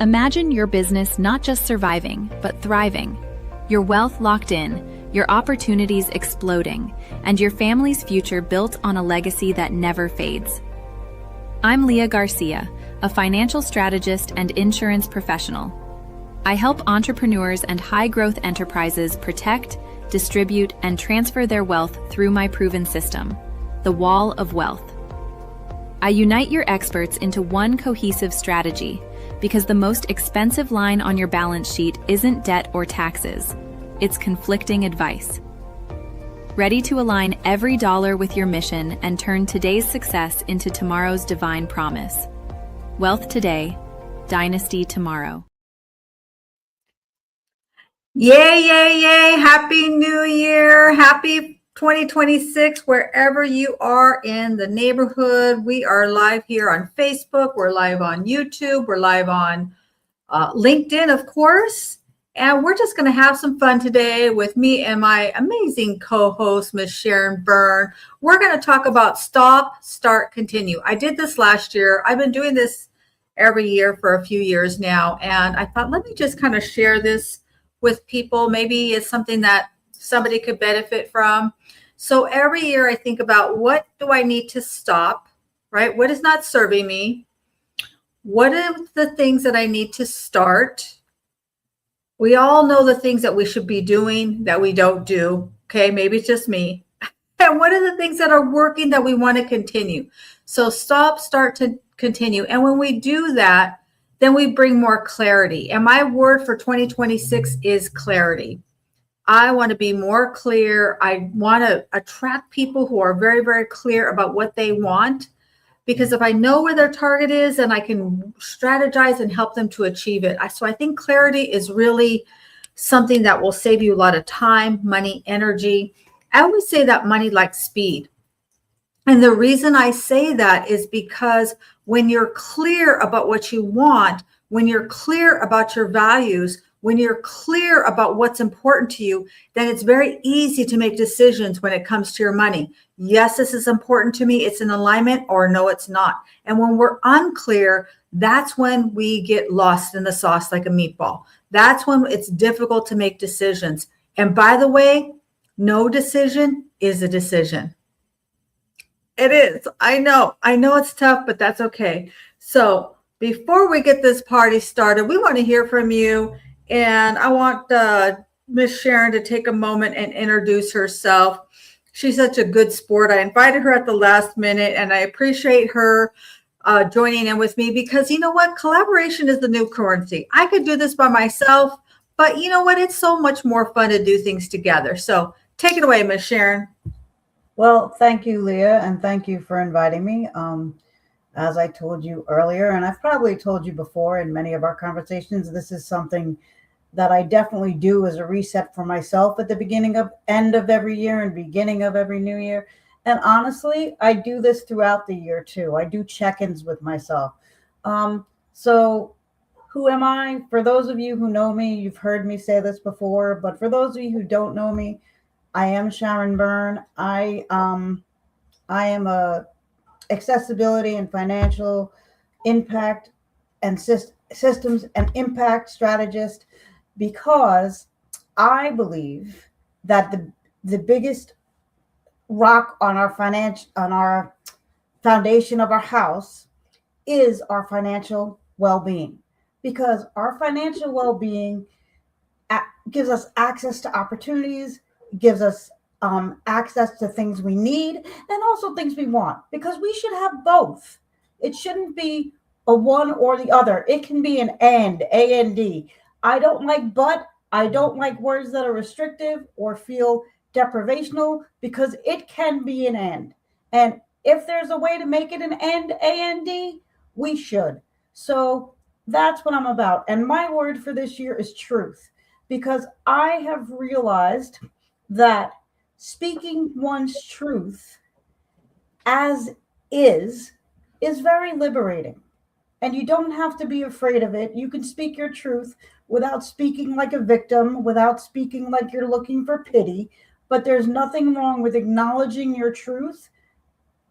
Imagine your business not just surviving, but thriving. Your wealth locked in, your opportunities exploding, and your family's future built on a legacy that never fades. I'm Leah Garcia, a financial strategist and insurance professional. I help entrepreneurs and high-growth enterprises protect, distribute, and transfer their wealth through my proven system, the Wall of Wealth. I unite your experts into one cohesive strategy because the most expensive line on your balance sheet isn't debt or taxes, it's conflicting advice. Ready to align every dollar with your mission and turn today's success into tomorrow's divine promise. Wealth today, dynasty tomorrow. Yay, yay, yay. Happy New Year. Happy 2026, wherever you are in the neighborhood. We are live here on Facebook. We're live on YouTube. We're live on LinkedIn, of course. And we're just going to have some fun today with me and my amazing co-host, Ms. Sharon Byrne. We're going to talk about stop, start, continue. I did this last year. I've been doing this every year for a few years now. And I thought, let me just kind of share this with people. Maybe it's something that somebody could benefit from. So every year I think about, what do I need to stop, right? What is not serving me? What are the things that I need to start? We all know the things that we should be doing that we don't do. Okay, maybe it's just me. And what are the things that are working that we want to continue? So stop, start, to continue. And when we do that, then we bring more clarity. And my word for 2026 is clarity. I want to be more clear. I want to attract people who are very, very clear about what they want. Because if I know where their target is, then I can strategize and help them to achieve it. So I think clarity is really something that will save you a lot of time, money, energy. I always say that money likes speed. And the reason I say that is because when you're clear about what you want, when you're clear about your values, when you're clear about what's important to you, then it's very easy to make decisions when it comes to your money. Yes, this is important to me. It's in alignment, or no, it's not. And when we're unclear, that's when we get lost in the sauce like a meatball. That's when it's difficult to make decisions. And by the way, no decision is a decision. It is. I know it's tough, but that's okay. So before we get this party started, we want to hear from you. And I want Miss Sharon to take a moment and introduce herself. She's such a good sport. I invited her at the last minute, and I appreciate her joining in with me, because you know what? Collaboration is the new currency. I could do this by myself, but you know what? It's so much more fun to do things together. So take it away, Miss Sharon. Well, thank you, Leah, and thank you for inviting me. As I told you earlier, and I've probably told you before in many of our conversations, this is something that I definitely do as a reset for myself at the end of every year and beginning of every new year. And honestly, I do this throughout the year too. I do check-ins with myself. So who am I? For those of you who know me, you've heard me say this before, but for those of you who don't know me, I am Sharon Byrne. I am a accessibility and financial impact and systems and impact strategist, because I believe that the biggest rock on our foundation of our house is our financial well-being, because our financial well-being gives us access to opportunities, gives us access to things we need, and also things we want, because we should have both. It shouldn't be a one or the other. It can be an and, A-N-D. I don't like but. I don't like words that are restrictive or feel deprivational, because it can be an and. And if there's a way to make it an and, A-N-D, we should. So that's what I'm about. And my word for this year is truth, because I have realized that speaking one's truth as is very liberating. And you don't have to be afraid of it. You can speak your truth without speaking like a victim, without speaking like you're looking for pity. But there's nothing wrong with acknowledging your truth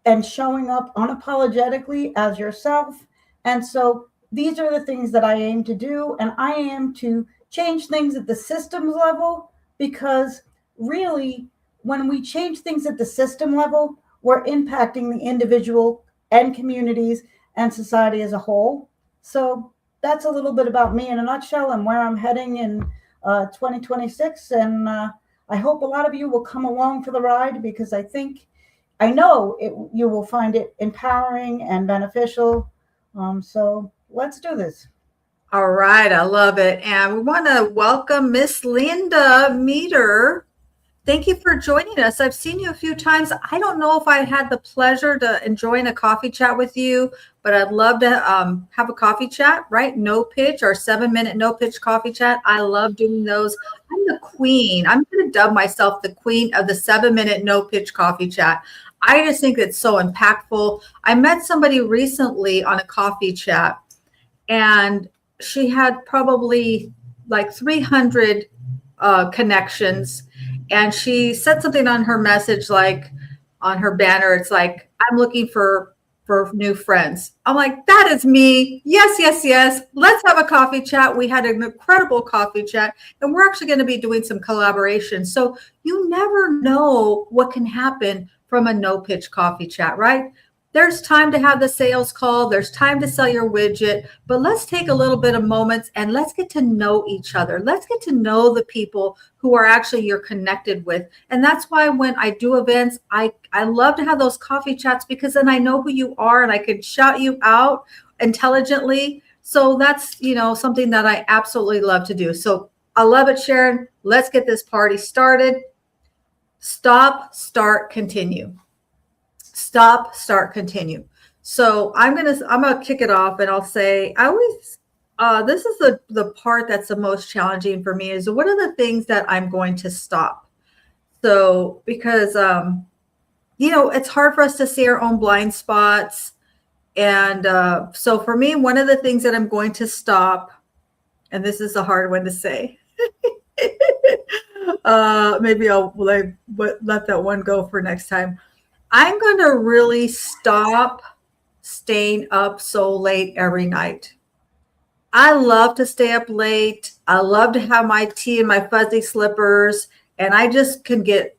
and showing up unapologetically as yourself. And so these are the things that I aim to do, and I aim to change things at the systems level, because really, when we change things at the system level, we're impacting the individual and communities and society as a whole. So that's a little bit about me in a nutshell and where I'm heading in 2026. And I hope a lot of you will come along for the ride, because I know you will find it empowering and beneficial. So let's do this. All right, I love it. And we want to welcome Miss Linda Meter. Thank you for joining us. I've seen you a few times. I don't know if I had the pleasure to enjoy a coffee chat with you, but I'd love to have a coffee chat, right? No pitch, or 7-minute no pitch coffee chat. I love doing those. I'm the queen. I'm going to dub myself the queen of the 7-minute no pitch coffee chat. I just think it's so impactful. I met somebody recently on a coffee chat, and she had probably like 300 connections. And she said something on her message, like on her banner, it's like, I'm looking for new friends. I'm like, that is me. Yes, yes, yes. Let's have a coffee chat. We had an incredible coffee chat, and we're actually going to be doing some collaboration. So you never know what can happen from a no pitch coffee chat, right? There's time to have the sales call. There's time to sell your widget, but let's take a little bit of moments and let's get to know each other. Let's get to know the people who are actually you're connected with. And that's why when I do events, I love to have those coffee chats, because then I know who you are and I could shout you out intelligently. So that's, something that I absolutely love to do. So I love it, Sharon. Let's get this party started. Stop, start, continue. Stop, start, continue. So I'm gonna kick it off, and I'll say I always this is the part that's the most challenging for me, is what are the things that I'm going to stop. So because it's hard for us to see our own blind spots, and so for me, one of the things that I'm going to stop, and this is a hard one to say. Maybe I'll let that one go for next time. I'm going to really stop staying up so late every night. I love to stay up late. I love to have my tea and my fuzzy slippers, and I just can get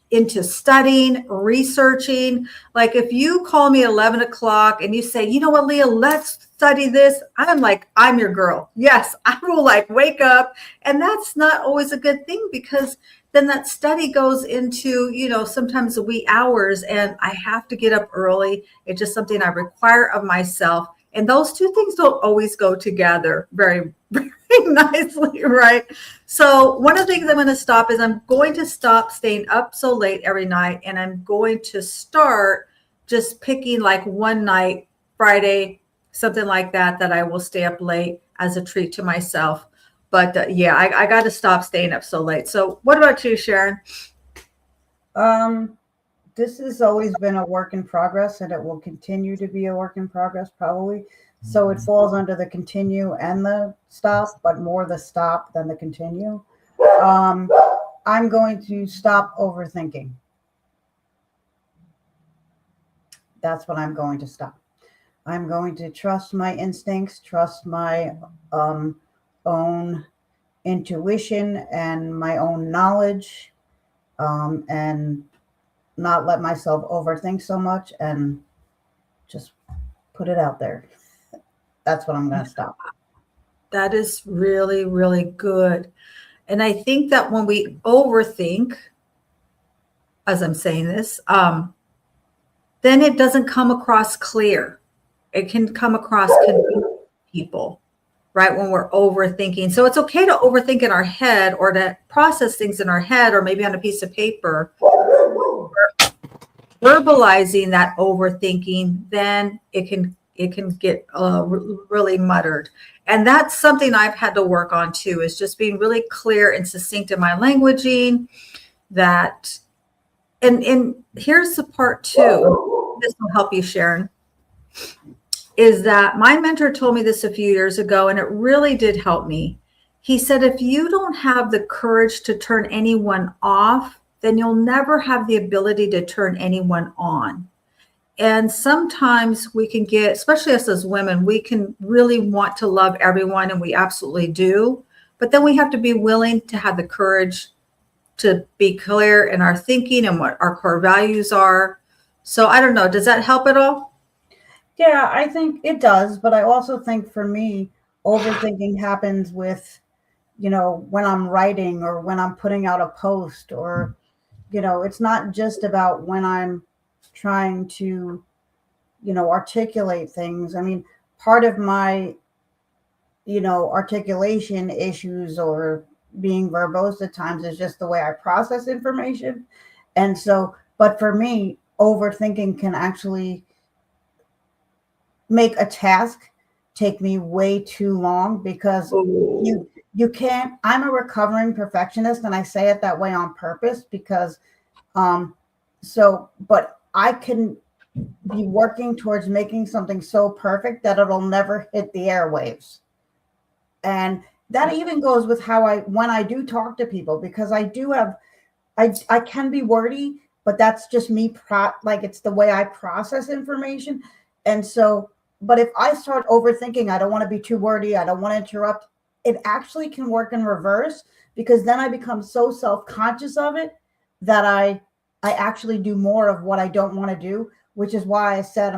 into studying, researching. Like if you call me 11 o'clock and you say, you know what, Leah, let's study this. I'm like, I'm your girl. Yes, I will wake up. And that's not always a good thing, because then that study goes into, sometimes the wee hours, and I have to get up early. It's just something I require of myself. And those two things don't always go together very, very nicely, right? So one of the things I'm going to stop is I'm going to stop staying up so late every night, and I'm going to start just picking one night, Friday, something like that I will stay up late as a treat to myself. But I got to stop staying up so late. So what about you, Sharon? This has always been a work in progress, and it will continue to be a work in progress probably. So it falls under the continue and the stop, but more the stop than the continue. I'm going to stop overthinking. That's what I'm going to stop. I'm going to trust my instincts, trust my own intuition and my own knowledge, and not let myself overthink so much, and just put it out there. That's what I'm going to stop. That is really, really good. And I think that when we overthink, as I'm saying this, then it doesn't come across clear. It can come across confusing people, right? When we're overthinking. So it's okay to overthink in our head, or to process things in our head, or maybe on a piece of paper. Verbalizing that overthinking, then it can get really muttered. And that's something I've had to work on too, is just being really clear and succinct in my languaging. That, and here's the part too, this will help you, Sharon, is that my mentor told me this a few years ago, and it really did help me. He said, if you don't have the courage to turn anyone off, then you'll never have the ability to turn anyone on. And sometimes we can get, especially us as women, we can really want to love everyone, and we absolutely do. But then we have to be willing to have the courage to be clear in our thinking and what our core values are. So I don't know. Does that help at all? Yeah, I think it does, but I also think for me, overthinking happens with, when I'm writing or when I'm putting out a post, or, it's not just about when I'm trying to, articulate things. I mean, part of my, articulation issues or being verbose at times is just the way I process information. And so, but for me, overthinking can actually make a task take me way too long, because Oh, you can't. I'm a recovering perfectionist, and I say it that way on purpose because but I can be working towards making something so perfect that it'll never hit the airwaves. And that even goes with how when I do talk to people, because I do have, I can be wordy, but that's just me, like it's the way I process information. And so, but if I start overthinking, I don't want to be too wordy, I don't want to interrupt, it actually can work in reverse, because then I become so self-conscious of it that I actually do more of what I don't want to do, which is why I said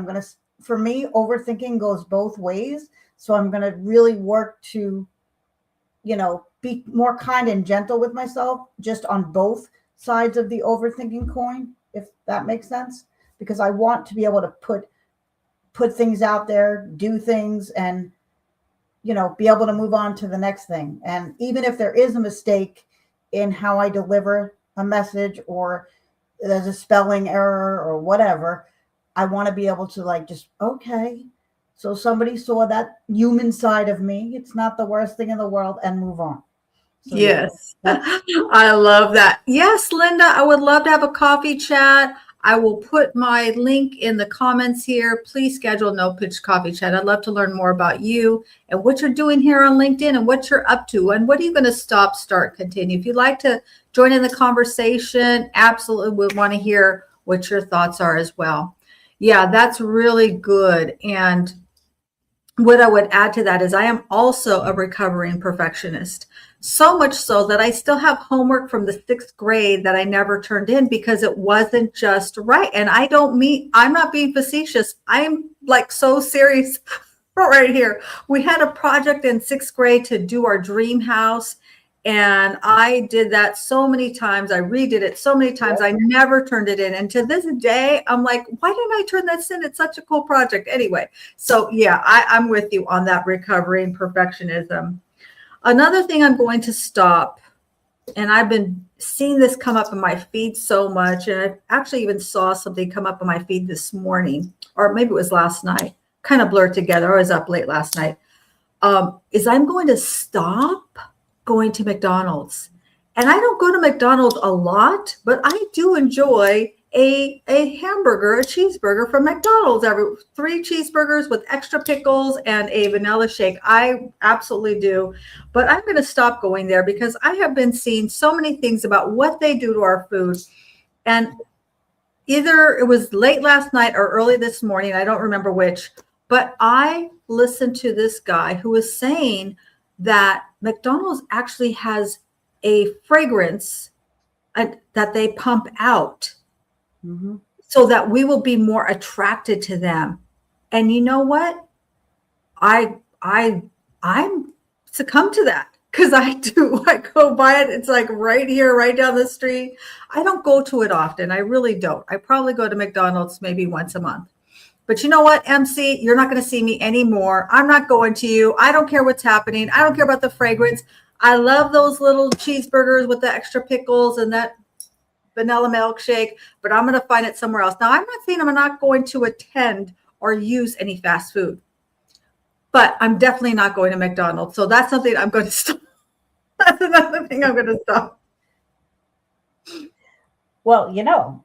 for me, overthinking goes both ways. So I'm going to really work to, be more kind and gentle with myself, just on both sides of the overthinking coin, if that makes sense. Because I want to be able to put things out there, do things, and be able to move on to the next thing. And even if there is a mistake in how I deliver a message, or there's a spelling error or whatever, I want to be able to, like, just, okay, so somebody saw that human side of me. It's not the worst thing in the world, and move on. So yeah, yes. that's I love that. Yes, Linda, I would love to have a coffee chat. I will put my link in the comments here. Please schedule No Pitch Coffee Chat. I'd love to learn more about you and what you're doing here on LinkedIn and what you're up to and what are you going to stop, start, continue. If you'd like to join in the conversation, absolutely would want to hear what your thoughts are as well. Yeah, that's really good. And what I would add to that is I am also a recovering perfectionist. So much so that I still have homework from the sixth grade that I never turned in because it wasn't just right. And I'm not being facetious. I'm like so serious right here. We had a project in sixth grade to do our dream house. And I did that so many times. I redid it so many times. I never turned it in. And to this day, I'm like, why didn't I turn this in? It's such a cool project. Anyway, so yeah, I'm with you on that recovering perfectionism. Another thing I'm going to stop, and I've been seeing this come up in my feed so much, and I actually even saw something come up in my feed this morning, or maybe it was last night, kind of blurred together. I was up late last night. Is I'm going to stop going to McDonald's. And I don't go to McDonald's a lot, but I do enjoy a hamburger, a cheeseburger from McDonald's. Every 3 cheeseburgers with extra pickles and a vanilla shake. I absolutely do. But I'm going to stop going there because I have been seeing so many things about what they do to our food. And either it was late last night or early this morning, I don't remember which, but I listened to this guy who was saying that McDonald's actually has a fragrance that they pump out so that we will be more attracted to them. And you know what? I'm succumb to that because I do. I go by it. It's like right here, right down the street. I don't go to it often. I really don't. I probably go to McDonald's maybe once a month. But you know what, MC, you're not going to see me anymore. I'm not going to you. I don't care what's happening. I don't care about the fragrance. I love those little cheeseburgers with the extra pickles and that vanilla milkshake, but I'm going to find it somewhere else. Now, I'm not saying I'm not going to attend or use any fast food, but I'm definitely not going to McDonald's. So that's something I'm going to stop. That's another thing I'm going to stop. well,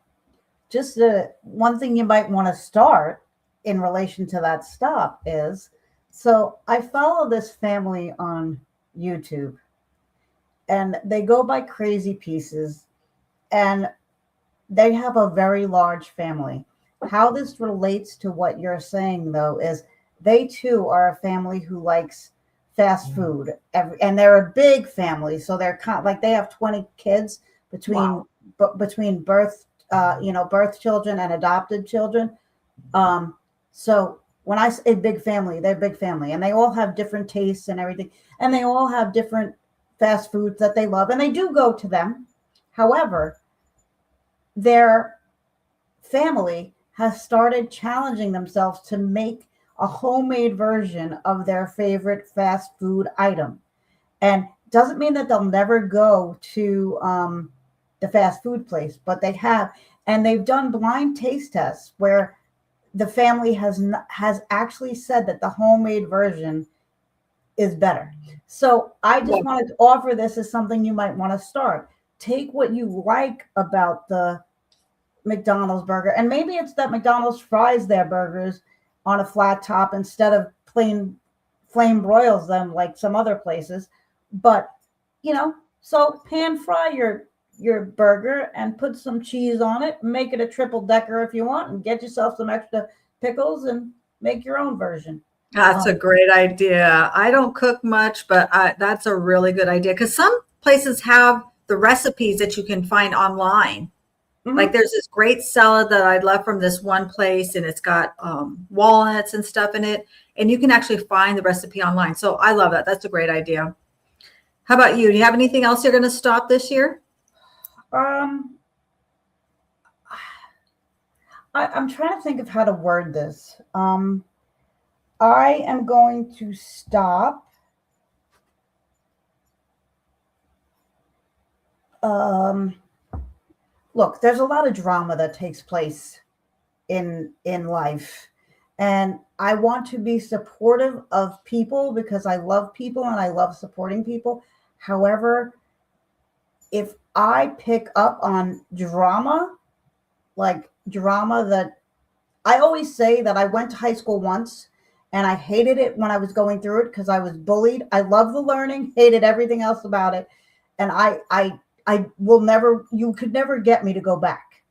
just one thing you might want to start in relation to that stop is, so I follow this family on YouTube, and they go by Crazy Pieces, and they have a very large family. how this relates to what you're saying, though, is they too are a family who likes fast food, and they're a big family, so they're like they have 20 kids between between birth, birth children and adopted children. So when I say big family, they're big family, and they all have different tastes and everything, and they all have different fast foods that they love, and they do go to them. However, their family has started challenging themselves to make a homemade version of their favorite fast food item. And doesn't mean that they'll never go to the fast food place, but they have. And they've done blind taste tests where the family has actually said that the homemade version is better. So I just wanted to offer this as something you might want to start. Take what you like about the McDonald's burger, and maybe it's that McDonald's fries their burgers on a flat top instead of plain flame broils them like some other places. But so pan fry your burger and put some cheese on it, make it a triple decker if you want, and get yourself some extra pickles and make your own version. That's a great idea. I don't cook much, but that's a really good idea, because some places have the recipes that you can find online. Mm-hmm. Like there's this great salad that I love from this one place, and it's got walnuts and stuff in it, and you can actually find the recipe online. So I love that. That's a great idea. How about you? Do you have anything else you're going to stop this year? I'm trying to think of how to word this. I am going to stop. Look, there's a lot of drama that takes place in life, and I want to be supportive of people because I love people and I love supporting people. However, if I pick up on drama, like drama that I always say that I went to high school once and I hated it when I was going through it because I was bullied. I love the learning, hated everything else about it. And I will never, you could never get me to go back.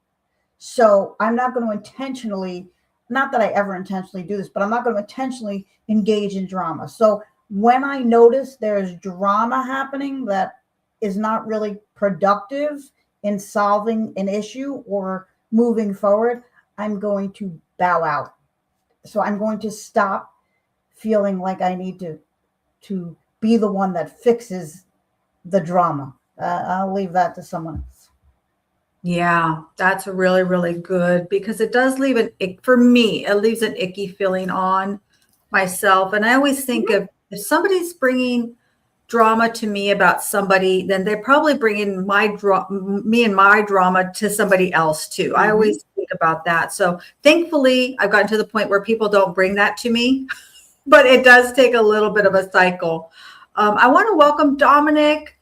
So I'm not going to intentionally, not that I ever intentionally do this, but I'm not going to intentionally engage in drama. So when I notice there's drama happening that is not really productive in solving an issue or moving forward, I'm going to bow out. So I'm going to stop feeling like I need to be the one that fixes the drama. I'll leave that to someone else. Yeah, that's really, really good, because it does leave for me, it leaves an icky feeling on myself. And I always think of, if somebody's bringing drama to me about somebody, then they're probably bringing me and my drama to somebody else too. Mm-hmm. I always think about that. So thankfully, I've gotten to the point where people don't bring that to me, but it does take a little bit of a cycle. I want to welcome Dominic,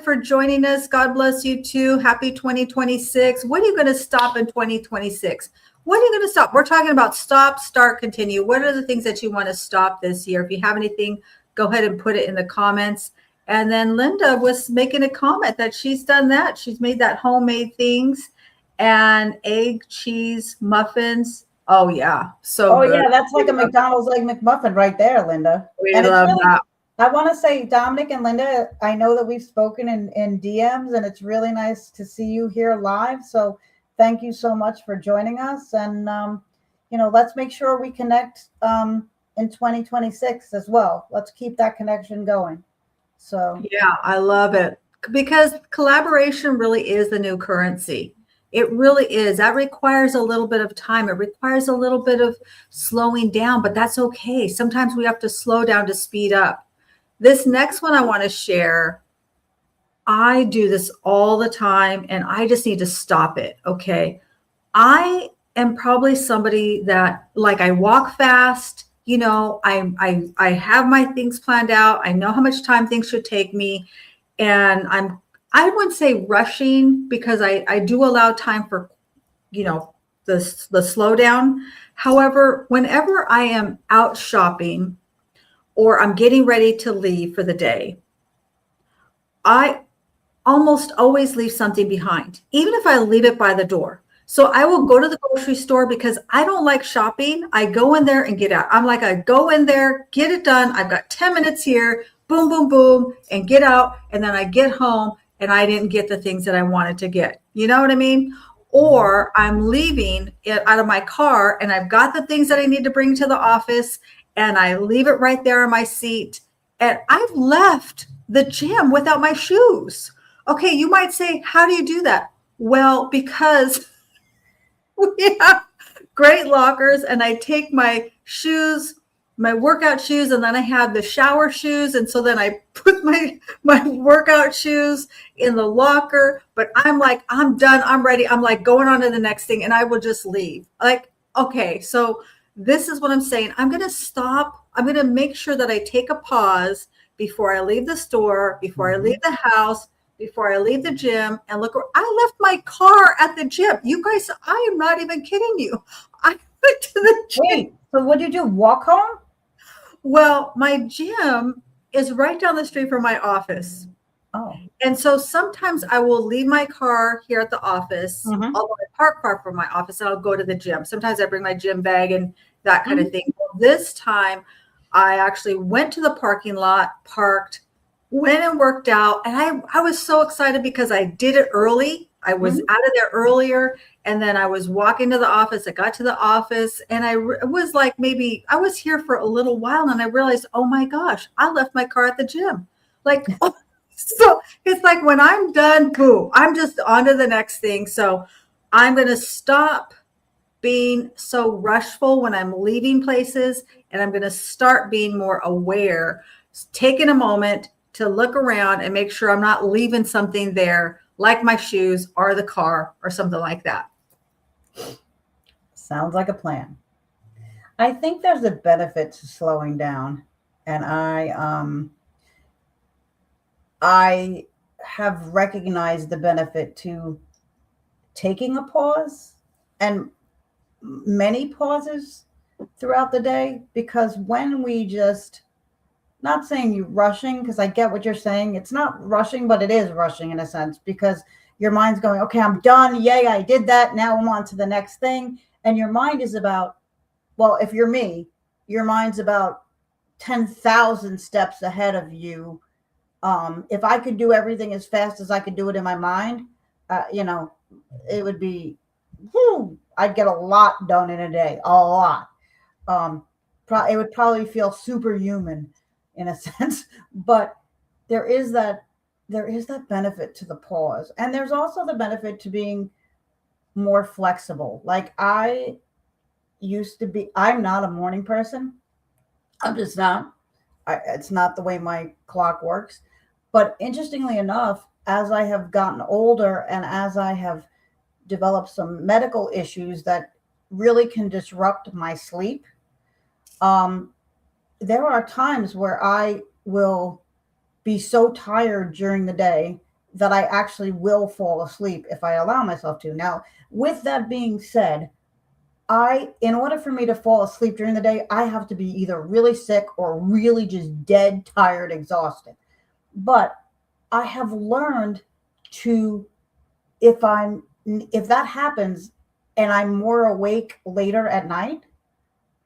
for joining us. God bless you too. Happy 2026. What are you going to stop in 2026? What are you going to stop? We're talking about stop, start, continue. What are the things that you want to stop this year? If you have anything, go ahead and put it in the comments. And then Linda was making a comment that she's done that. She's made that homemade things and egg, cheese, muffins. Oh, yeah. So good. Yeah, that's like a McDonald's Egg McMuffin right there, Linda. We love that. I want to say, Dominic and Linda, I know that we've spoken in DMs, and it's really nice to see you here live. So thank you so much for joining us. And, let's make sure we connect in 2026 as well. Let's keep that connection going. So yeah, I love it, because collaboration really is the new currency. It really is. That requires a little bit of time. It requires a little bit of slowing down, but that's okay. Sometimes we have to slow down to speed up. This next one I want to share, I do this all the time, and I just need to stop it. Okay. I am probably somebody that, like, I walk fast. I have my things planned out. I know how much time things should take me. And I wouldn't say rushing, because I do allow time for, the slowdown. However, whenever I am out shopping or I'm getting ready to leave for the day, I almost always leave something behind, even if I leave it by the door. So I will go to the grocery store because I don't like shopping. I go in there and get out. I'm like, I go in there, get it done. I've got 10 minutes here, boom, boom, boom, and get out. And then I get home and I didn't get the things that I wanted to get. You know what I mean? Or I'm leaving it out of my car and I've got the things that I need to bring to the office and I leave it right there on my seat. And I've left the gym without my shoes. Okay, you might say, how do you do that? Well, because we have great lockers and I take my shoes, my workout shoes, and then I have the shower shoes. And so then I put my workout shoes in the locker, but I'm like, I'm done. I'm ready. I'm like going on to the next thing and I will just leave. Like, okay, so this is what I'm saying. I'm going to stop. I'm going to make sure that I take a pause before I leave the store, before I leave the house, before I leave the gym and look. I left my car at the gym. You guys, I am not even kidding you. I went to the gym. Wait, so what do you do? Walk home? Well, my gym is right down the street from my office. Oh. And so sometimes I will leave my car here at the office, although I park far from my office, and I'll go to the gym. Sometimes I bring my gym bag and that kind of thing. Well, this time I actually went to the parking lot, parked, went and worked out. And I was so excited because I did it early. I was out of there earlier. And then I was walking to the office. I got to the office and it was like, maybe I was here for a little while and I realized, oh my gosh, I left my car at the gym. Like, oh, so it's like when I'm done, boom, I'm just on to the next thing. So I'm going to stop being so rushful when I'm leaving places and I'm going to start being more aware, taking a moment to look around and make sure I'm not leaving something there like my shoes or the car or something like that. Sounds like a plan. I think there's a benefit to slowing down, and I have recognized the benefit to taking a pause and many pauses throughout the day, because when we just, not saying you rushing, because I get what you're saying. It's not rushing, but it is rushing in a sense, because your mind's going, okay, I'm done. Yay, I did that. Now I'm on to the next thing. And your mind is about, well, if you're me, your mind's about 10,000 steps ahead of you. If I could do everything as fast as I could do it in my mind, it would be, I'd get a lot done in a day, a lot. It would probably feel superhuman in a sense, but there is that benefit to the pause. And there's also the benefit to being more flexible. Like I'm not a morning person. I'm just not. It's not the way my clock works. But interestingly enough, as I have gotten older and as I have developed some medical issues that really can disrupt my sleep, there are times where I will be so tired during the day that I actually will fall asleep if I allow myself to. Now, with that being said, in order for me to fall asleep during the day, I have to be either really sick or really just dead, tired, exhausted. But I have learned to, if that happens and I'm more awake later at night,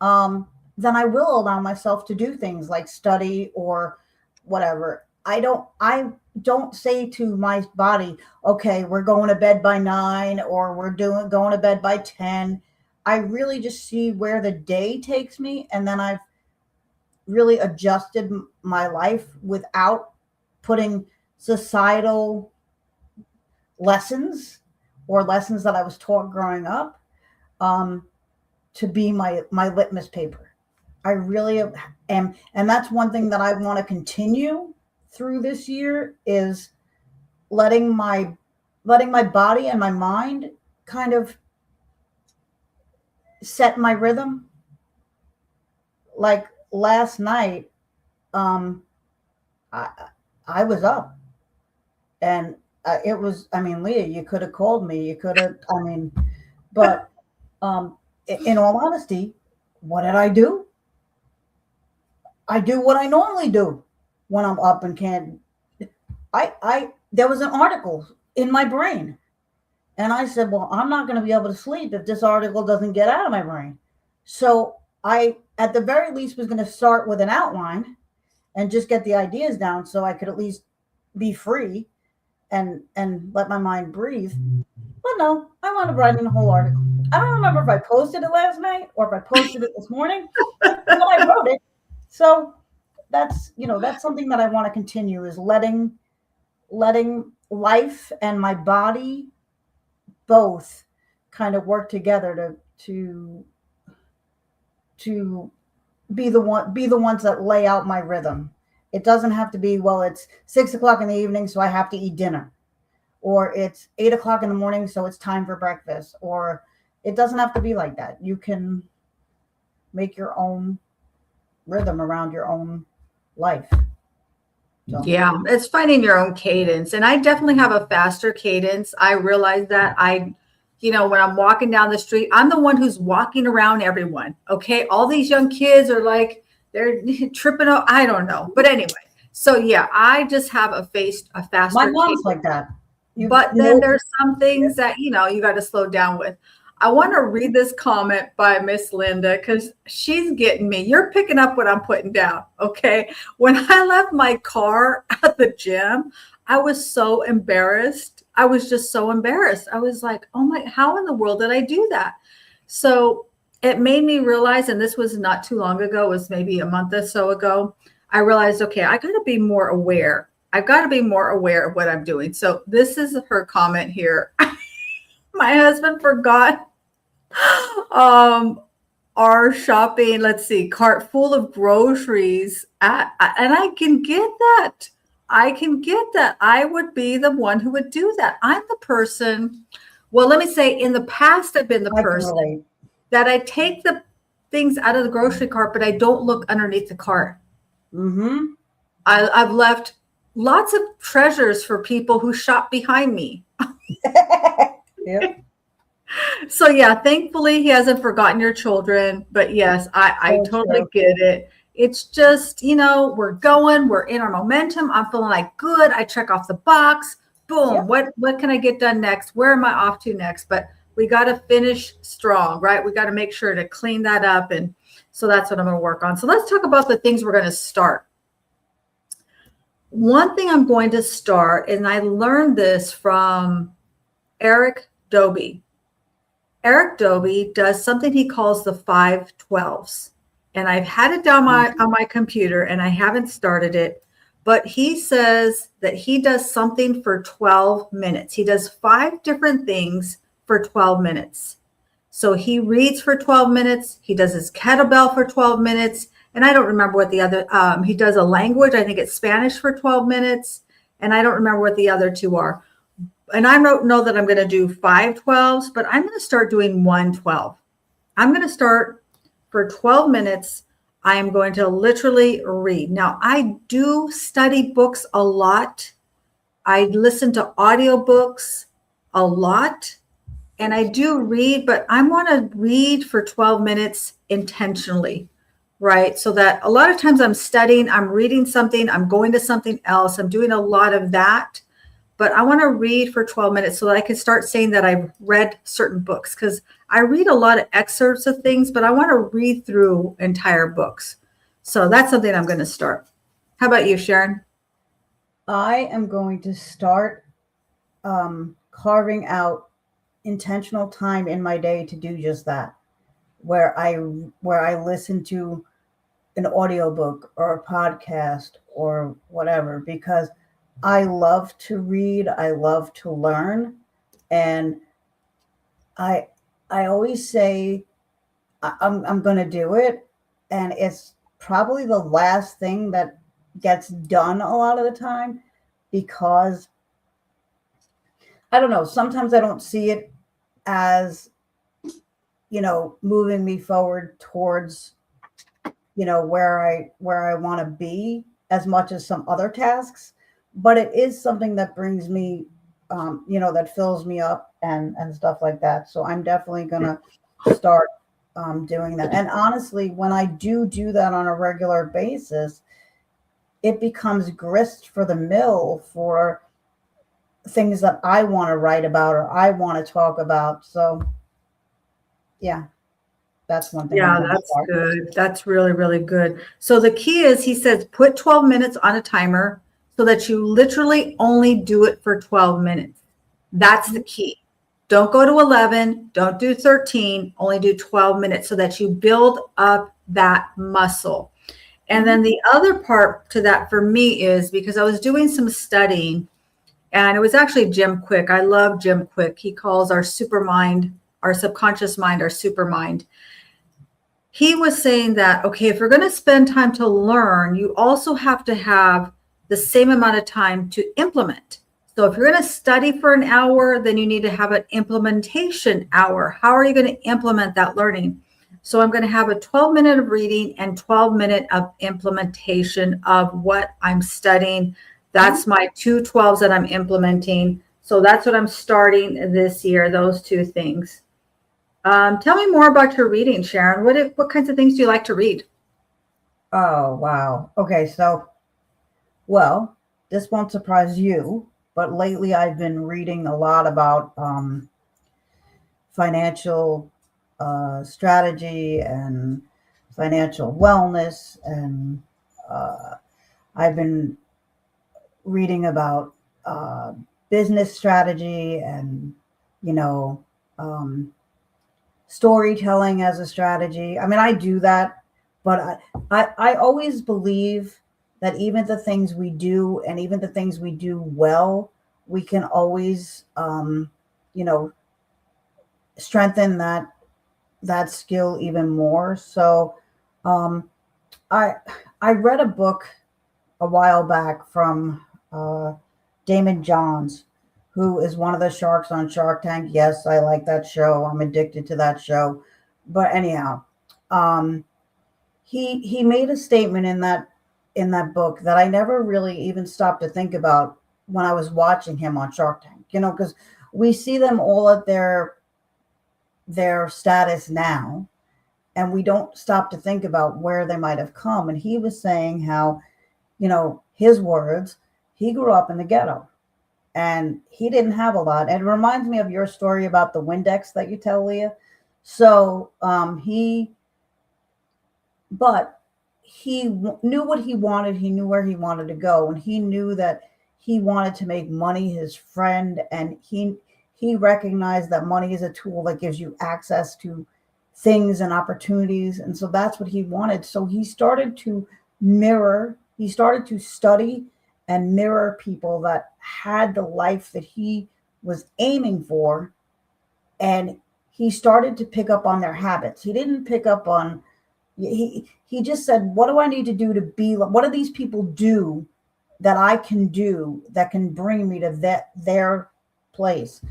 then I will allow myself to do things like study or whatever. I don't say to my body, okay, we're going to bed by 9 or we're going to bed by 10. I really just see where the day takes me. And then I've really adjusted my life without putting societal lessons or lessons that I was taught growing up to be my litmus paper. I really am. And that's one thing that I want to continue through this year, is letting my body and my mind kind of set my rhythm. Like last night, I was up, and it was, Leah, you could have called me. You could have, but in all honesty, what did I do? I do what I normally do when I'm up and can't. There was an article in my brain, And I said, well, I'm not going to be able to sleep if this article doesn't get out of my brain. So I, at the very least, was going to start with an outline and just get the ideas down so I could at least be free and let my mind breathe. But no, I wound up writing the whole article. I don't remember if I posted it last night or if I posted it this morning, but I wrote it. So that's, that's something that I want to continue, is letting life and my body both kind of work together to be the ones that lay out my rhythm. It doesn't have to be, well, it's 6:00 in the evening, so I have to eat dinner, or it's 8:00 in the morning, so it's time for breakfast, or it doesn't have to be like that. You can make your own rhythm around your own life. So. Yeah, it's finding your own cadence. And I definitely have a faster cadence. I realize that when I'm walking down the street, I'm the one who's walking around everyone. Okay. All these young kids are like, they're tripping up. I don't know. But anyway, so yeah, I just have a faster My mom's cadence. like that. But then there's some things that, you got to slow down with. I want to read this comment by Miss Linda because she's getting me. You're picking up what I'm putting down. Okay. When I left my car at the gym, I was so embarrassed. I was just so embarrassed. I was like, oh my, how in the world did I do that? So it made me realize, and this was not too long ago, it was maybe a month or so ago. I realized, okay, I got to be more aware. I've got to be more aware of what I'm doing. So this is her comment here. My husband forgot our shopping, cart full of groceries and I can get that. I would be the one who would do that. I'm the person. Well, let me say, in the past, I've been the person that I take the things out of the grocery cart, but I don't look underneath the cart. Mm-hmm. I've left lots of treasures for people who shop behind me. Yep. So yeah, thankfully he hasn't forgotten your children, but yes, I totally get it. It's just, we're in our momentum. I'm feeling like good. I check off the box. Boom. Yep. What can I get done next? Where am I off to next? But we got to finish strong, right? We got to make sure to clean that up. And so that's what I'm going to work on. So let's talk about the things we're going to start. One thing I'm going to start, and I learned this from Eric Dobie. Eric Dobie does something he calls the 5-12s. And I've had it down on my computer and I haven't started it, but he says that he does something for 12 minutes. He does 5 different things for 12 minutes. So he reads for 12 minutes. He does his kettlebell for 12 minutes. And I don't remember what the other, he does a language. I think it's Spanish for 12 minutes. And I don't remember what the other 2 are. And I don't know that I'm going to do 5-12s, but I'm going to start doing 1-12. I'm going to start for 12 minutes. I am going to literally read. Now, I do study books a lot. I listen to audiobooks a lot. And I do read, but I want to read for 12 minutes intentionally, right? So that a lot of times I'm studying, I'm reading something, I'm going to something else. I'm doing a lot of that. But I want to read for 12 minutes so that I can start saying that I've read certain books, because I read a lot of excerpts of things, but I want to read through entire books. So that's something I'm going to start. How about you, Sharon? I am going to start carving out intentional time in my day to do just that, where I listen to an audiobook or a podcast or whatever, because I love to read. I love to learn. And I always say I'm going to do it. And it's probably the last thing that gets done a lot of the time, because I don't know, sometimes I don't see it as, moving me forward towards, where I want to be as much as some other tasks. But it is something that brings me, that fills me up and stuff like that. So I'm definitely going to start doing that. And honestly, when I do that on a regular basis, it becomes grist for the mill for things that I want to write about or I want to talk about. So yeah, that's one thing I'm Yeah, going to that's start. good. That's really, really good. So the key is, he says, put 12 minutes on a timer so that you literally only do it for 12 minutes. That's the key. Don't go to 11, don't do 13, only do 12 minutes so that you build up that muscle. And then the other part to that for me is, because I was doing some studying, and it was actually Jim Quick. I love Jim Quick. He calls our super mind, our subconscious mind, our super mind. He was saying that, okay, if you're going to spend time to learn, you also have to have the same amount of time to implement. So if you're going to study for an hour, then you need to have an implementation hour. How are you going to implement that learning? So I'm going to have a 12-minute of reading and 12-minute of implementation of what I'm studying. That's my 2 12s that I'm implementing. So that's what I'm starting this year, those 2 things. Tell me more about your reading, Sharon. What kinds of things do you like to read? Oh, wow. Okay. So, well, this won't surprise you, but lately I've been reading a lot about financial strategy and financial wellness. And uh, I've been reading about business strategy and, you know, um, storytelling as a strategy. I mean, I do that, but I always believe that even the things we do and even the things we do well, we can always, you know, strengthen that skill even more. So, um, I I read a book a while back from Damon Johns, who is one of the sharks on Shark Tank. Yes, I like that show. I'm addicted to that show. But anyhow, um, he made a statement in that book that I never really even stopped to think about when I was watching him on Shark Tank. You know, because we see them all at their status now, and we don't stop to think about where they might have come. And he was saying how, you know, his words, he grew up in the ghetto and he didn't have a lot. And it reminds me of your story about the Windex that you tell, Leah. So but knew what he wanted. He knew where he wanted to go, and he knew that he wanted to make money his friend. And he recognized that money is a tool that gives you access to things and opportunities. And so that's what he wanted. So he started to he started to study and mirror people that had the life that he was aiming for. And he started to pick up on their habits. He didn't pick up on, he just said, what do I need to do to be, what do these people do that I can do that can bring me to their place?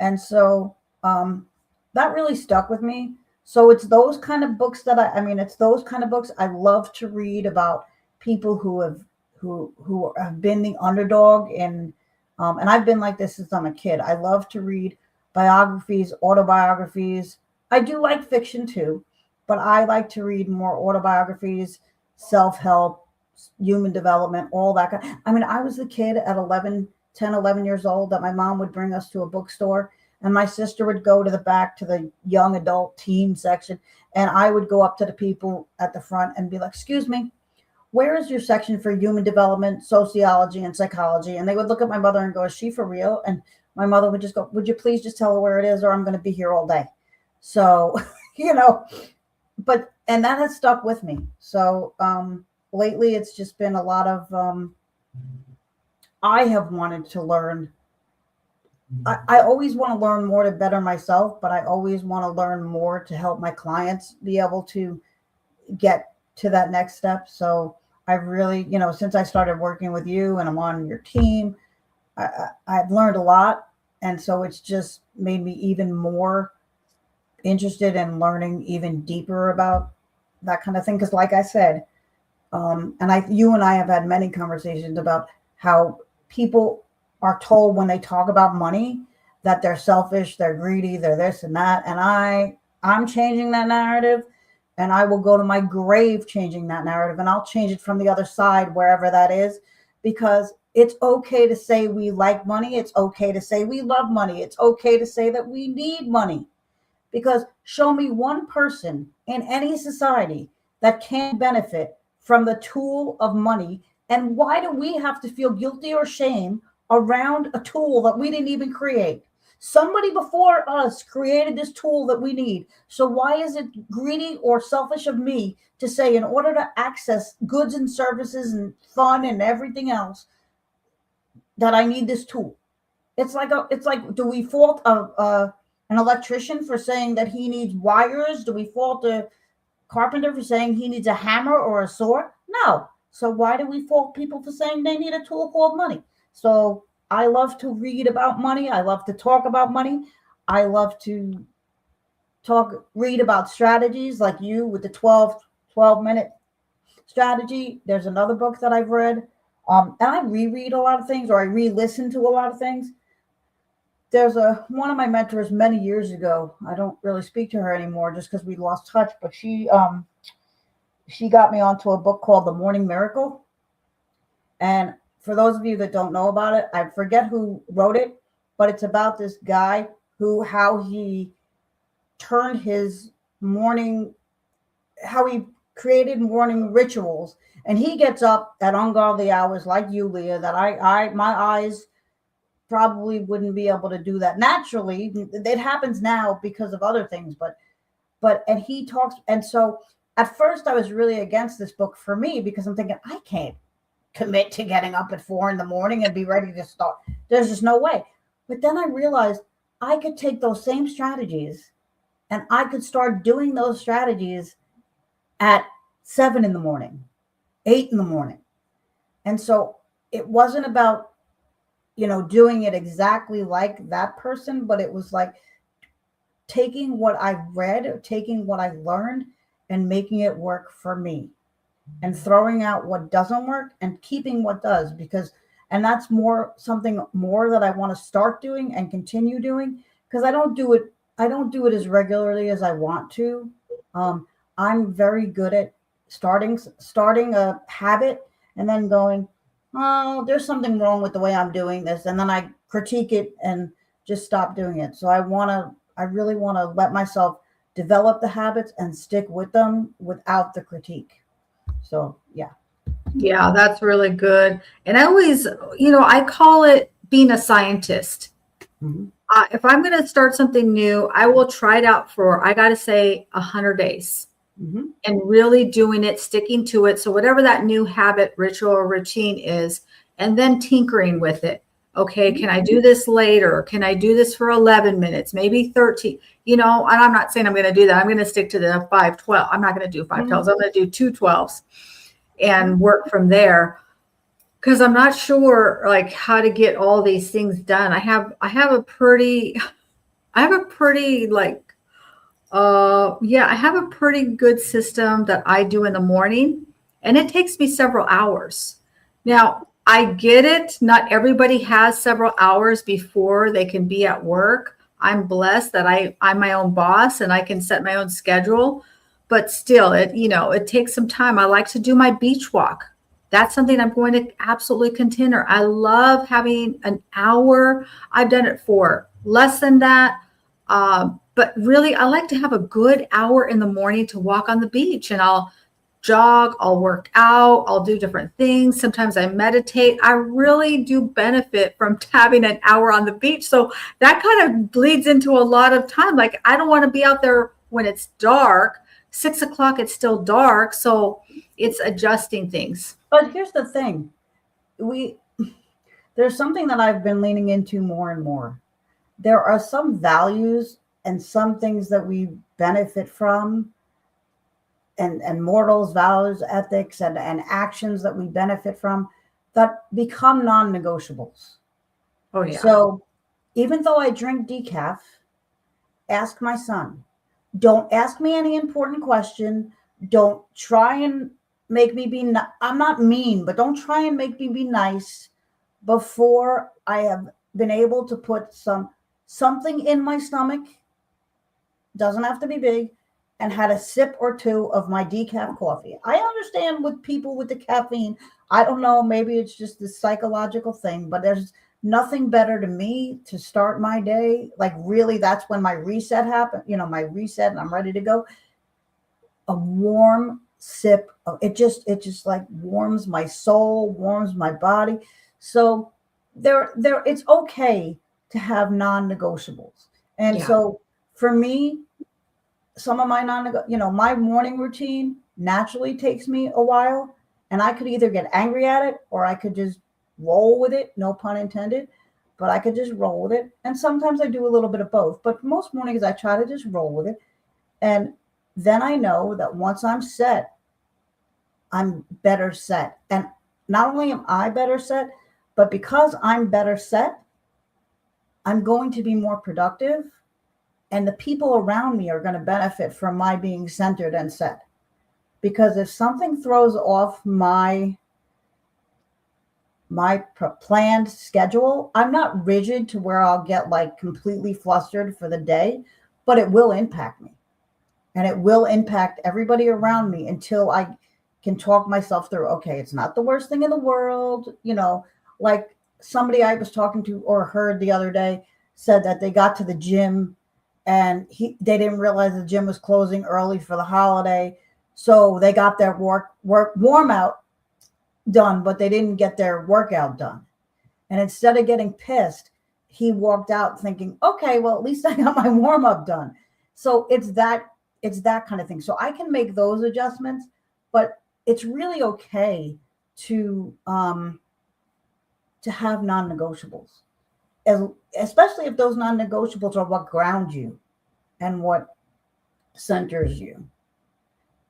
And so that really stuck with me. So it's those kind of books that I mean, it's those kind of books I love to read about people who have been the underdog. And I've been like this since I'm a kid. I love to read biographies, autobiographies. I do like fiction too, but I like to read more autobiographies, self-help, human development, all that kind. I mean, I was the kid at 11 years old that my mom would bring us to a bookstore, and my sister would go to the back to the young adult teen section, and I would go up to the people at the front and be like, excuse me, where is your section for human development, sociology, and psychology? And they would look at my mother and go, is she for real? And my mother would just go, would you please just tell her where it is, or I'm going to be here all day. So, you know, and that has stuck with me. So lately it's just been a lot of, I have wanted to learn. I always want to learn more to better myself, but I always want to learn more to help my clients be able to get to that next step. So I've really, you know, since I started working with you and I'm on your team, I've learned a lot. And so it's just made me even more interested in learning even deeper about that kind of thing. Because like I said, you and I have had many conversations about how people are told when they talk about money that they're selfish, they're greedy, they're this and that. And I'm changing that narrative, and I will go to my grave changing that narrative, and I'll change it from the other side, wherever that is, because It's okay to say we like money. It's okay to say we love money. It's okay to say that we need money. Because show me one person in any society that can benefit from the tool of money. And why do we have to feel guilty or shame around a tool that we didn't even create? Somebody before us created this tool that we need. So why is it greedy or selfish of me to say, in order to access goods and services and fun and everything else, that I need this tool? It's like do we fault an electrician for saying that he needs wires? Do we fault a carpenter for saying he needs a hammer or a saw? No. So why do we fault people for saying they need a tool called money? So I love to read about money. I love to talk about money. I love to read about strategies like you with the 12-minute strategy. There's another book that I've read. And I reread a lot of things, or I re-listen to a lot of things. There's one of my mentors many years ago. I don't really speak to her anymore just because we lost touch, but she got me onto a book called The Morning Miracle. And for those of you that don't know about it, I forget who wrote it, but it's about this guy how he turned his morning, how he created morning rituals. And he gets up at ungodly hours like you, Leah, that my eyes probably wouldn't be able to do that naturally. It happens now because of other things, and he talks. And so at first I was really against this book for me, because I'm thinking, I can't commit to getting up at 4 a.m. and be ready to start. There's just no way. But then I realized I could take those same strategies and I could start doing those strategies at 7 a.m, 8 a.m. And so it wasn't about, doing it exactly like that person, but it was like taking what I read, or taking what I learned and making it work for me, and throwing out what doesn't work and keeping what does, and that's something more that I want to start doing and continue doing, because I don't do it as regularly as I want to. I'm very good at starting a habit and then going, oh, there's something wrong with the way I'm doing this. And then I critique it and just stop doing it. So I really want to let myself develop the habits and stick with them without the critique. So, yeah. Yeah, that's really good. And I always, I call it being a scientist. Mm-hmm. If I'm going to start something new, I will try it out for, I got to say, 100 days. Mm-hmm. And really doing it, sticking to it. So whatever that new habit, ritual, or routine is, and then tinkering with it. Okay, can I do this later? Can I do this for 11 minutes, maybe 13? And I'm not saying I'm going to do that. I'm going to stick to the 5-12. I'm not going to do 5 12s. I'm going to do 2 12s and work from there, because I'm not sure like how to get all these things done. I have a pretty good system that I do in the morning, and it takes me several hours. Now, I get it. Not everybody has several hours before they can be at work. I'm blessed that I'm my own boss and I can set my own schedule, but still it takes some time. I like to do my beach walk. That's something I'm going to absolutely continue. I love having an hour. I've done it for less than that. But really, I like to have a good hour in the morning to walk on the beach, and I'll jog, I'll work out, I'll do different things. Sometimes I meditate. I really do benefit from having an hour on the beach. So that kind of bleeds into a lot of time. Like, I don't want to be out there when it's dark. 6 o'clock, it's still dark. So it's adjusting things. But here's the thing. There's something that I've been leaning into more and more. There are some values and some things that we benefit from, and morals, values, ethics, and actions that we benefit from that become non-negotiables. Oh, yeah. So even though I drink decaf, ask my son. Don't ask me any important question. Don't try and make me be, I'm not mean, but don't try and make me be nice before I have been able to put something in my stomach. Doesn't have to be big, and had a sip or two of my decaf coffee. I understand with people with the caffeine, I don't know, maybe it's just this psychological thing, but there's nothing better to me to start my day. Like really, that's when my reset happened, my reset and I'm ready to go. A warm sip of it just like warms my soul, warms my body. So there it's okay to have non-negotiables. And Yeah. so for me, some of my my morning routine naturally takes me a while, and I could either get angry at it or I could just roll with it, no pun intended, but I could just roll with it. And sometimes I do a little bit of both, but most mornings I try to just roll with it. And then I know that once I'm set, I'm better set. And not only am I better set, but because I'm better set, I'm going to be more productive, and the people around me are going to benefit from my being centered and set. Because if something throws off my planned schedule, I'm not rigid to where I'll get like completely flustered for the day, but it will impact me, and it will impact everybody around me until I can talk myself through, okay, it's not the worst thing in the world. Like somebody I was talking to or heard the other day said that they got to the gym and they didn't realize the gym was closing early for the holiday. So they got their work warm out done, but they didn't get their workout done. And instead of getting pissed, he walked out thinking, okay, well, at least I got my warm up done. So it's that kind of thing. So I can make those adjustments, but it's really okay to have non-negotiables, especially if those non-negotiables are what ground you and what centers you.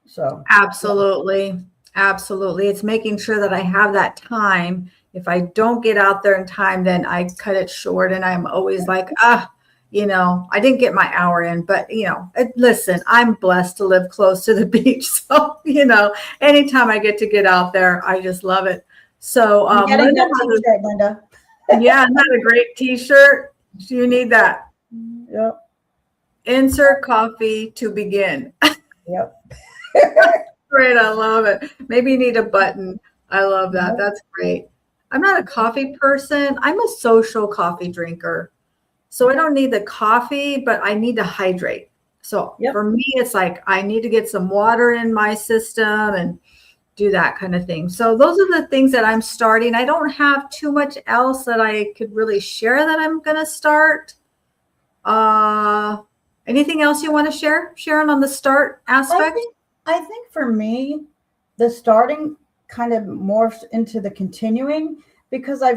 So Absolutely. Absolutely. It's making sure that I have that time. If I don't get out there in time, then I cut it short, and I'm always like, I didn't get my hour in, but listen, I'm blessed to live close to the beach. So, anytime I get out there, I just love it. So, I'm getting Linda, that t-shirt, Linda. yeah, isn't that a great t-shirt? You need that. Yep. Insert coffee to begin. Yep. Great. I love it. Maybe you need a button. I love that. Yep. That's great. I'm not a coffee person. I'm a social coffee drinker. So I don't need the coffee, but I need to hydrate. So Yep. for me, it's like I need to get some water in my system and do that kind of thing. So those are the things that I'm starting. I don't have too much else that I could really share that I'm going to start. Anything else you want to share, Sharon, on the start aspect? I think for me, the starting kind of morphs into the continuing, because I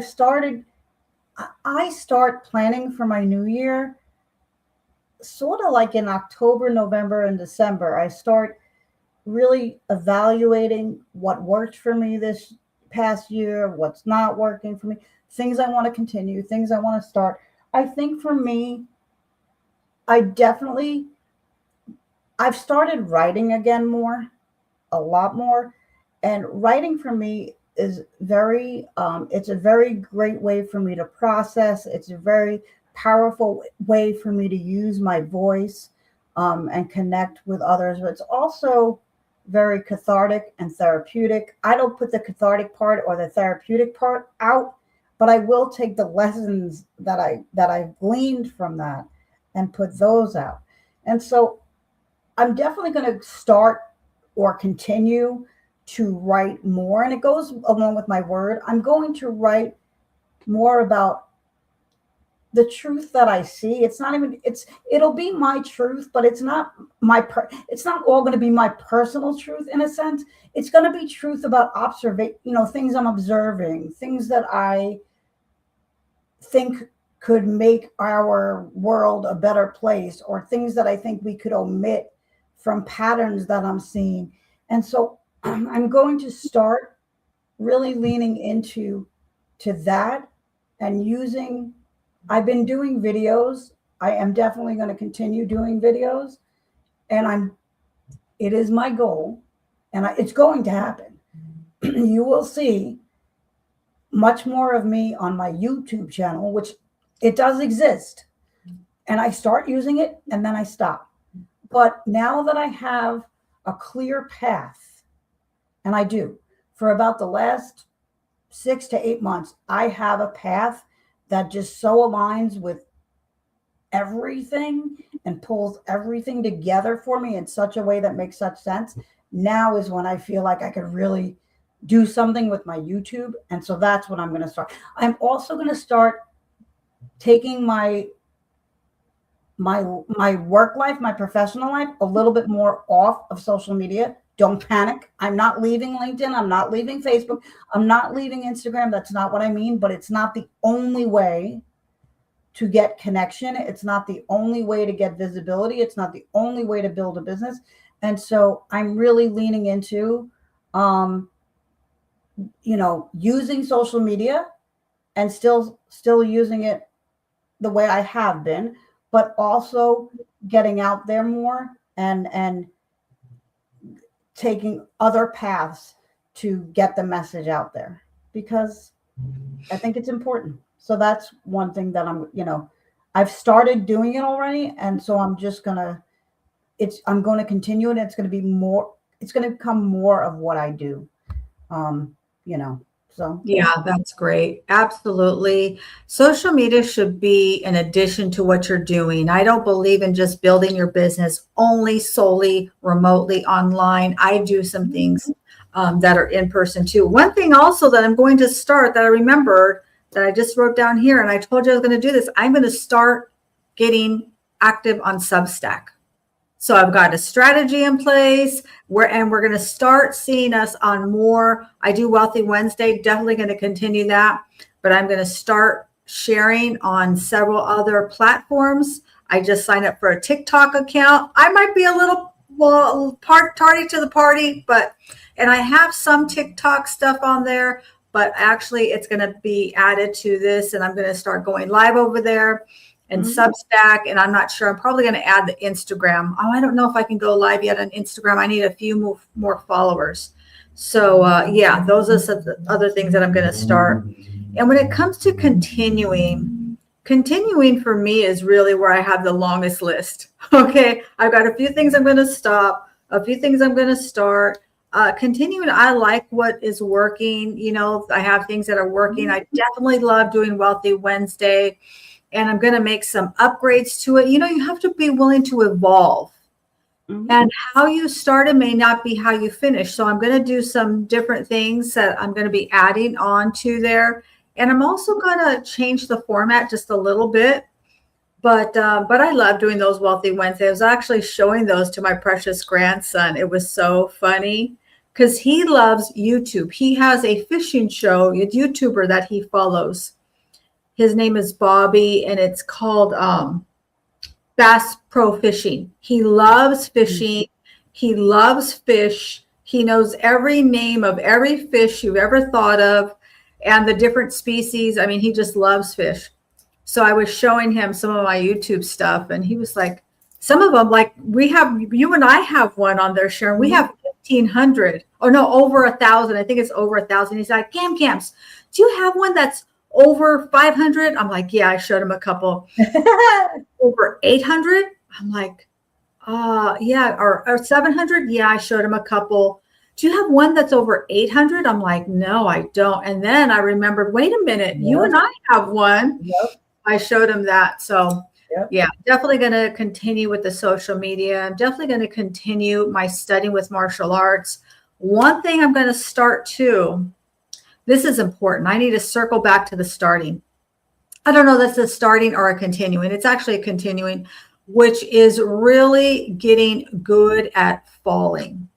start planning for my new year sort of like in October, November, and December. I start really evaluating what worked for me this past year, what's not working for me, things I want to continue, things I want to start. I think for me, I've started writing again a lot more. And writing for me is it's a very great way for me to process. It's a very powerful way for me to use my voice and connect with others. But it's also very cathartic and therapeutic. I don't put the cathartic part or the therapeutic part out, but I will take the lessons that I've gleaned from that and put those out. And so I'm definitely going to start or continue to write more, and it goes along with my word. I'm going to write more about the truth that I see. It'll be my truth, but it's not it's not all going to be my personal truth in a sense. It's going to be truth about things I'm observing, things that I think could make our world a better place, or things that I think we could omit from patterns that I'm seeing. And so I'm going to start really leaning into that and I've been doing videos. I am definitely going to continue doing videos, and it is my goal, and it's going to happen. You will see much more of me on my YouTube channel, which it does exist, and I start using it and then I stop. But now that I have a clear path, and I do, for about the last 6 to 8 months, I have a path that just so aligns with everything and pulls everything together for me in such a way that makes such sense. Now is when I feel like I could really do something with my YouTube. And so that's what I'm going to start. I'm also going to start taking my work life, my professional life, a little bit more off of social media. Don't panic. I'm not leaving LinkedIn. I'm not leaving Facebook. I'm not leaving Instagram. That's not what I mean, but it's not the only way to get connection. It's not the only way to get visibility. It's not the only way to build a business. And so I'm really leaning into, using social media and still using it the way I have been, but also getting out there more and taking other paths to get the message out there, because I think it's important. So that's one thing that I've started doing it already. And so I'm going to continue it. And it's going to become more of what I do. So. Yeah, that's great. Absolutely. Social media should be an addition to what you're doing. I don't believe in just building your business solely remotely online. I do some things that are in person too. One thing also that I'm going to start that I remembered that I just wrote down here, and I told you I was going to do this. I'm going to start getting active on Substack. So I've got a strategy in place and we're going to start seeing us on more. I do Wealthy Wednesday, definitely going to continue that, but I'm going to start sharing on several other platforms. I just signed up for a TikTok account. I might be a little tardy to the party, and I have some TikTok stuff on there, but actually it's going to be added to this, and I'm going to start going live over there. And Substack, and I'm not sure. I'm probably going to add the Instagram. Oh, I don't know if I can go live yet on Instagram. I need a few more followers. So those are some other things that I'm going to start. And when it comes to continuing for me is really where I have the longest list. Okay, I've got a few things I'm going to stop, a few things I'm going to start. Continuing, I like what is working. I have things that are working. I definitely love doing Wealthy Wednesday. And I'm going to make some upgrades to it. You have to be willing to evolve. And how you started may not be how you finish. So I'm going to do some different things that I'm going to be adding on to there. And I'm also going to change the format just a little bit. But I love doing those Wealthy Wednesdays. I was actually showing those to my precious grandson. It was so funny because he loves YouTube. He has a fishing show, a YouTuber that he follows. His name is Bobby, and it's called Bass Pro Fishing. He loves fishing. He loves fish. He knows every name of every fish you've ever thought of and the different species. I mean, he just loves fish. So I was showing him some of my YouTube stuff, and he was like, some of them, like you and I have one on there, Sharon. We have 1,500. Oh, no, over 1,000. I think it's over 1,000. He's like, Cams, do you have one that's over 500? I'm like, yeah, I showed him a couple. Over 800? I'm like, yeah, or 700? Yeah, I showed him a couple. Do you have one that's over 800? I'm like, no, I don't. And then I remembered, wait a minute, you and I have one. Yep. I showed him that. So yeah, definitely going to continue with the social media. I'm definitely going to continue my studying with martial arts. One thing I'm going to start too, this is important. I need to circle back to the starting. I don't know if that's a starting or a continuing. It's actually a continuing, which is really getting good at falling.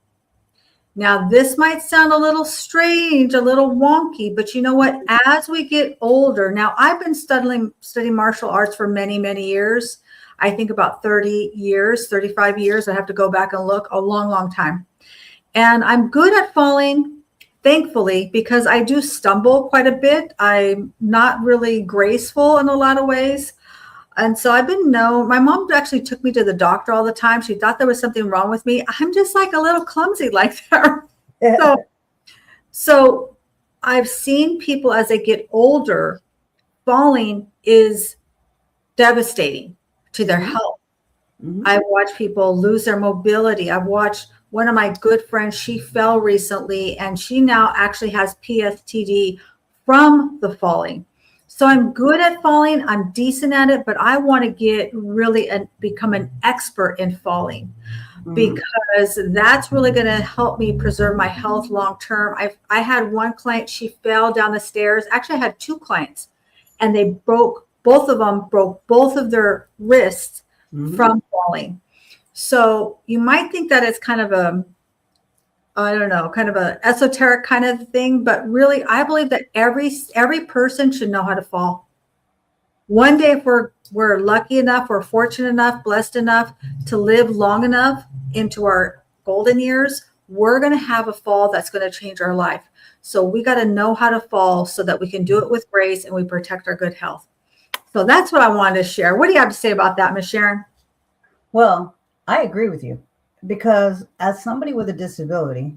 Now, this might sound a little strange, a little wonky, but you know what? As we get older, now I've been studying martial arts for many, many years. I think about 30 years, 35 years. I have to go back and look, a long, long time. And I'm good at falling, thankfully, because I do stumble quite a bit. I'm not really graceful in a lot of ways. And so I've been known, my mom actually took me to the doctor all the time. She thought there was something wrong with me. I'm just like a little clumsy like that. So I've seen people as they get older, falling is devastating to their health. I've watched people lose their mobility. I've watched one of my good friends, she fell recently, and she now actually has PTSD from the falling. So I'm good at falling, I'm decent at it, but I want to get really and become an expert in falling, because that's really going to help me preserve my health long term. I had one client, she fell down the stairs. Actually, I had two clients, and they broke both of them, broke both of their wrists from falling. So you might think that it's kind of a, I don't know, kind of a esoteric kind of thing, but really, I believe that every person should know how to fall. One day, if we're lucky enough, we're fortunate enough, blessed enough to live long enough into our golden years, we're going to have a fall that's going to change our life. So we got to know how to fall so that we can do it with grace and we protect our good health. So that's what I wanted to share. What do you have to say about that, Ms. Sharon? Well, I agree with you, because as somebody with a disability,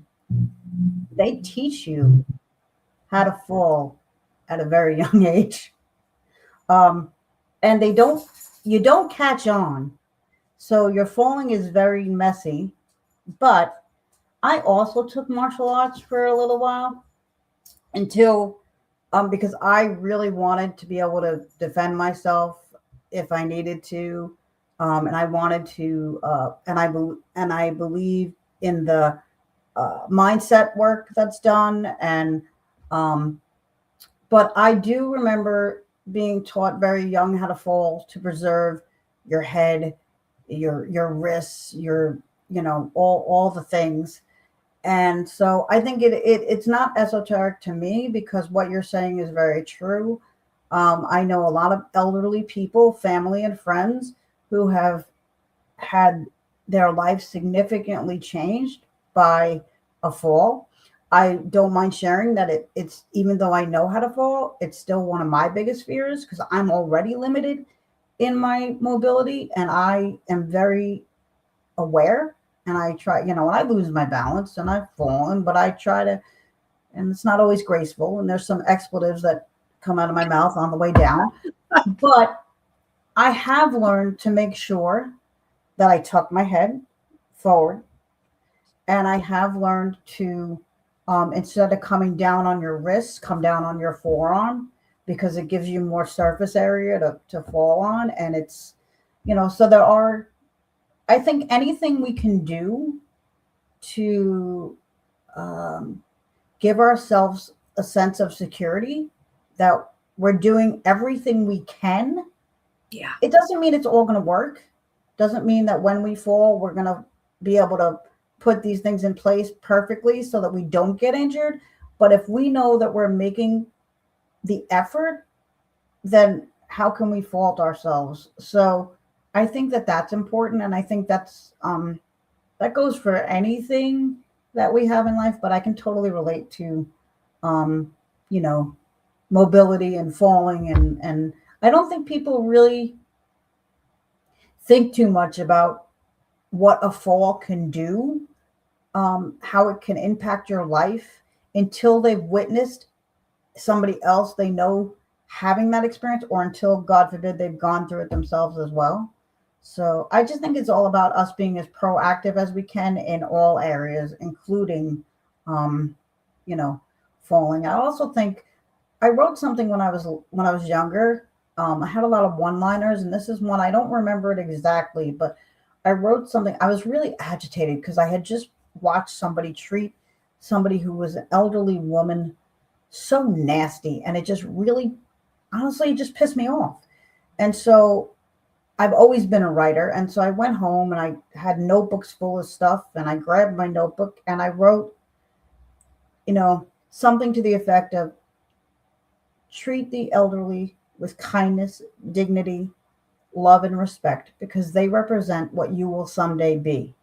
they teach you how to fall at a very young age. And you don't catch on. So your falling is very messy. But I also took martial arts for a little while until, because I really wanted to be able to defend myself if I needed to. And I wanted to, and I believe in the mindset work that's done. And, but I do remember being taught very young how to fall to preserve your head, your wrists, all the things. And so I think it's not esoteric to me, because what you're saying is very true. I know a lot of elderly people, family and friends, who have had their life significantly changed by a fall. I don't mind sharing that it's, even though I know how to fall, it's still one of my biggest fears, because I'm already limited in my mobility, and I am very aware. And I try, when I lose my balance, and I've fallen, but I try to, and it's not always graceful, and there's some expletives that come out of my mouth on the way down. But I have learned to make sure that I tuck my head forward, and I have learned to, instead of coming down on your wrist, come down on your forearm, because it gives you more surface area to fall on. And it's, so I think anything we can do to give ourselves a sense of security, that we're doing everything we can. Yeah. It doesn't mean it's all going to work. Doesn't mean that when we fall, we're going to be able to put these things in place perfectly so that we don't get injured. But if we know that we're making the effort, then how can we fault ourselves? So I think that that's important. And I think that's, that goes for anything that we have in life, but I can totally relate to, mobility and falling. And I don't think people really think too much about what a fall can do, how it can impact your life, until they've witnessed somebody else they know having that experience, or until, God forbid, they've gone through it themselves as well. So I just think it's all about us being as proactive as we can in all areas, including, falling. I also think I wrote something when I was younger. I had a lot of one-liners, and this is one, I don't remember it exactly, but I wrote something. I was really agitated because I had just watched somebody treat somebody who was an elderly woman so nasty, and it just really, honestly, it just pissed me off. And so I've always been a writer, and so I went home and I had notebooks full of stuff, and I grabbed my notebook and I wrote, something to the effect of, treat the elderly with kindness, dignity, love, and respect, because they represent what you will someday be.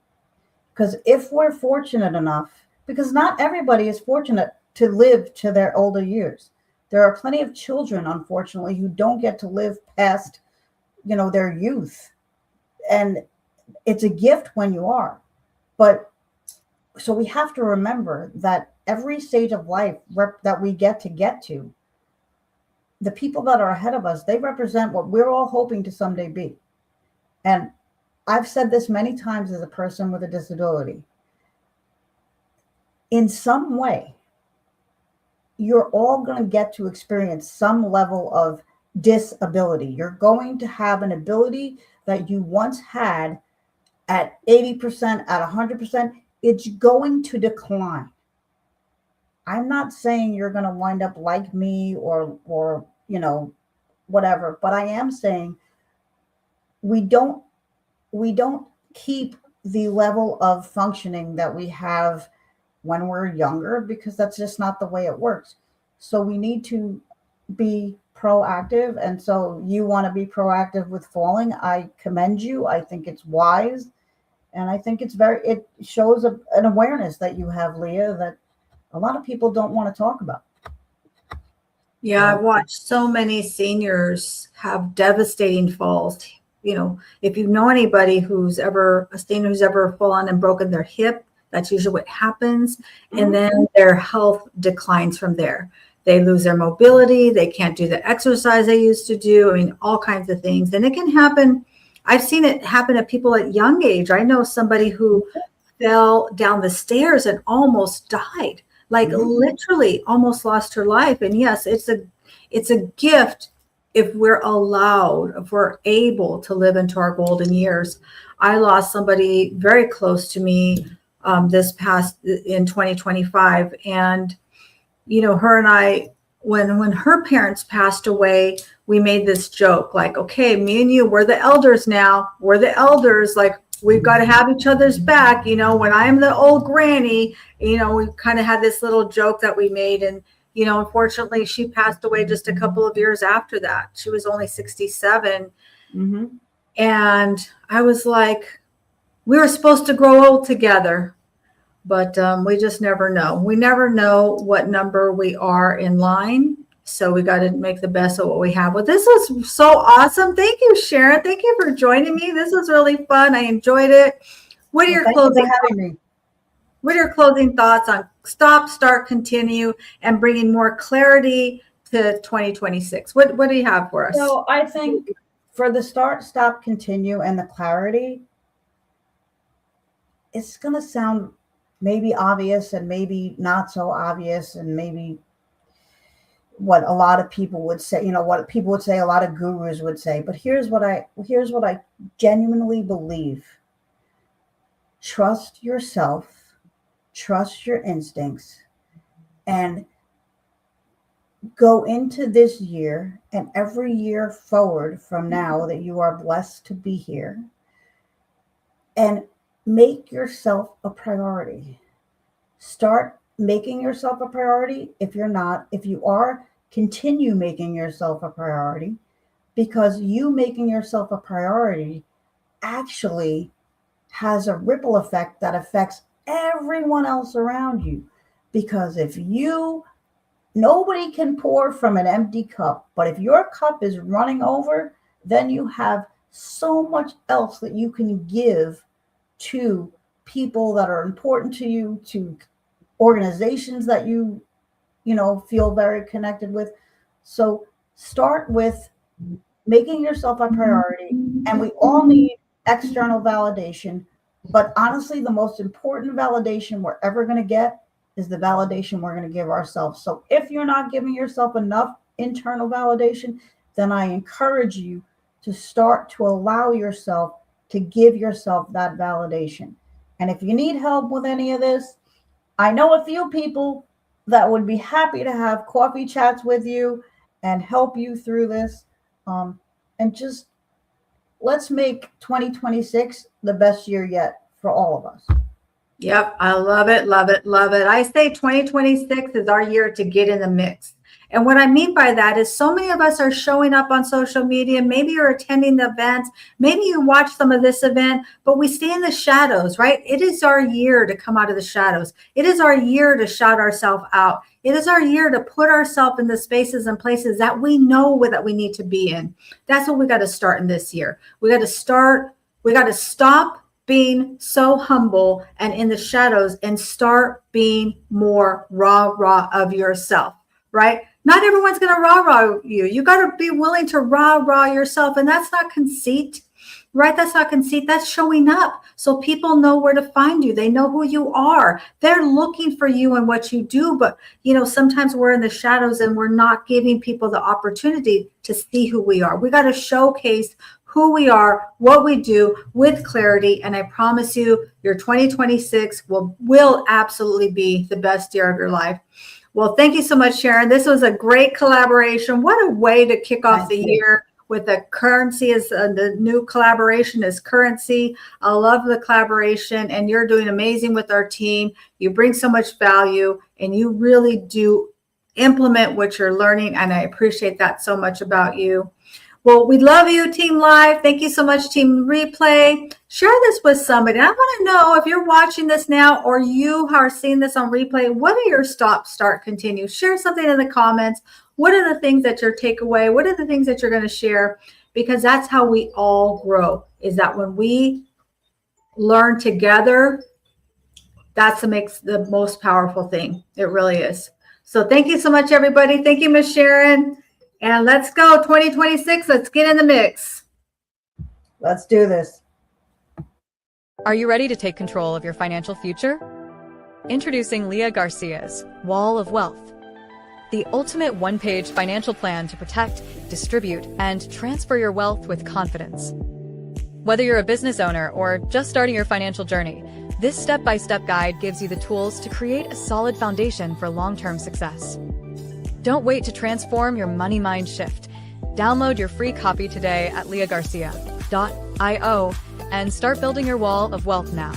Because if we're fortunate enough, because not everybody is fortunate to live to their older years. There are plenty of children, unfortunately, who don't get to live past, their youth. And it's a gift when you are. But so we have to remember that every stage of life that we get to, the people that are ahead of us, they represent what we're all hoping to someday be. And I've said this many times as a person with a disability. In some way, you're all going to get to experience some level of disability. You're going to have an ability that you once had at 80%, at 100%. It's going to decline. I'm not saying you're going to wind up like me or whatever, but I am saying we don't keep the level of functioning that we have when we're younger, because that's just not the way it works. So we need to be proactive. And so you want to be proactive with falling. I commend you. I think it's wise. And I think it shows an awareness that you have, Leah, that a lot of people don't want to talk about. Yeah, I've watched so many seniors have devastating falls. If you know anybody a senior who's ever fallen and broken their hip, that's usually what happens. And then their health declines from there. They lose their mobility. They can't do the exercise they used to do. I mean, all kinds of things. And it can happen. I've seen it happen to people at young age. I know somebody who fell down the stairs and almost died, like literally almost lost her life. And yes, it's a gift if we're allowed, if we're able to live into our golden years. I lost somebody very close to me in 2025. And, her and I, when her parents passed away, we made this joke like, okay, me and you, we're the elders now. We're the elders. Like, we've got to have each other's back. When I'm the old granny, we kind of had this little joke that we made. And, unfortunately, she passed away just a couple of years after that. She was only 67. Mm-hmm. And I was like, we were supposed to grow old together, but we just never know. We never know what number we are in line. So we got to make the best of what we have. Well, this was so awesome. Thank you, Sharon. Thank you for joining me. This was really fun. I enjoyed it. What are your closing thoughts on stop, start, continue, and bringing more clarity to 2026? What do you have for us? So I think for the start, stop, continue, and the clarity, it's going to sound maybe obvious and maybe not so obvious, and maybe what a lot of people would say, what people would say, a lot of gurus would say. But here's what I genuinely believe. Trust yourself, trust your instincts, and go into this year and every year forward from now that you are blessed to be here, and make yourself a priority. Start making yourself a priority. If you are, continue making yourself a priority, because you making yourself a priority actually has a ripple effect that affects everyone else around you. Because nobody can pour from an empty cup, but if your cup is running over, then you have so much else that you can give to people that are important to you, to organizations that you feel very connected with. So start with making yourself a priority. And we all need external validation, but honestly, the most important validation we're ever going to get is the validation we're going to give ourselves. So if you're not giving yourself enough internal validation, then I encourage you to start to allow yourself to give yourself that validation. And if you need help with any of this, I know a few people that would be happy to have coffee chats with you and help you through this. And just let's make 2026 the best year yet for all of us. Yep. I love it. Love it. Love it. I say 2026 is our year to get in the mix. And what I mean by that is so many of us are showing up on social media. Maybe you're attending the events. Maybe you watch some of this event, but we stay in the shadows, right? It is our year to come out of the shadows. It is our year to shout ourselves out. It is our year to put ourselves in the spaces and places that we know that we need to be in. That's what we got to start in this year. We got to stop being so humble and in the shadows and start being more raw of yourself, right? Not everyone's going to rah-rah you. You got to be willing to rah-rah yourself. And that's not conceit. right? That's not conceit. That's showing up. So people know where to find you. They know who you are. They're looking for you and what you do. But, sometimes we're in the shadows and we're not giving people the opportunity to see who we are. We got to showcase who we are, what we do with clarity. And I promise you, your 2026 will absolutely be the best year of your life. Well, thank you so much, Sharon. This was a great collaboration. What a way to kick off the year with the currency is the new collaboration is currency. I love the collaboration, and you're doing amazing with our team. You bring so much value, and you really do implement what you're learning. And I appreciate that so much about you. Well, we love you, Team Live. Thank you so much, Team Replay. Share this with somebody. I want to know if you're watching this now or you are seeing this on replay, what are your stop, start, continue? Share something in the comments. What are the things that you're take away? What are the things that you're going to share? Because that's how we all grow, is that when we learn together, that's what makes the most powerful thing. It really is. So thank you so much, everybody. Thank you, Miss Sharon. And let's go 2026. Let's get in the mix. Let's do this. Are you ready to take control of your financial future? Introducing Leah Garcia's Wall of Wealth, the ultimate one-page financial plan to protect, distribute, and transfer your wealth with confidence. Whether you're a business owner or just starting your financial journey, this step-by-step guide gives you the tools to create a solid foundation for long-term success. Don't wait to transform your money mind shift. Download your free copy today at leahgarcia.io and start building your wall of wealth now.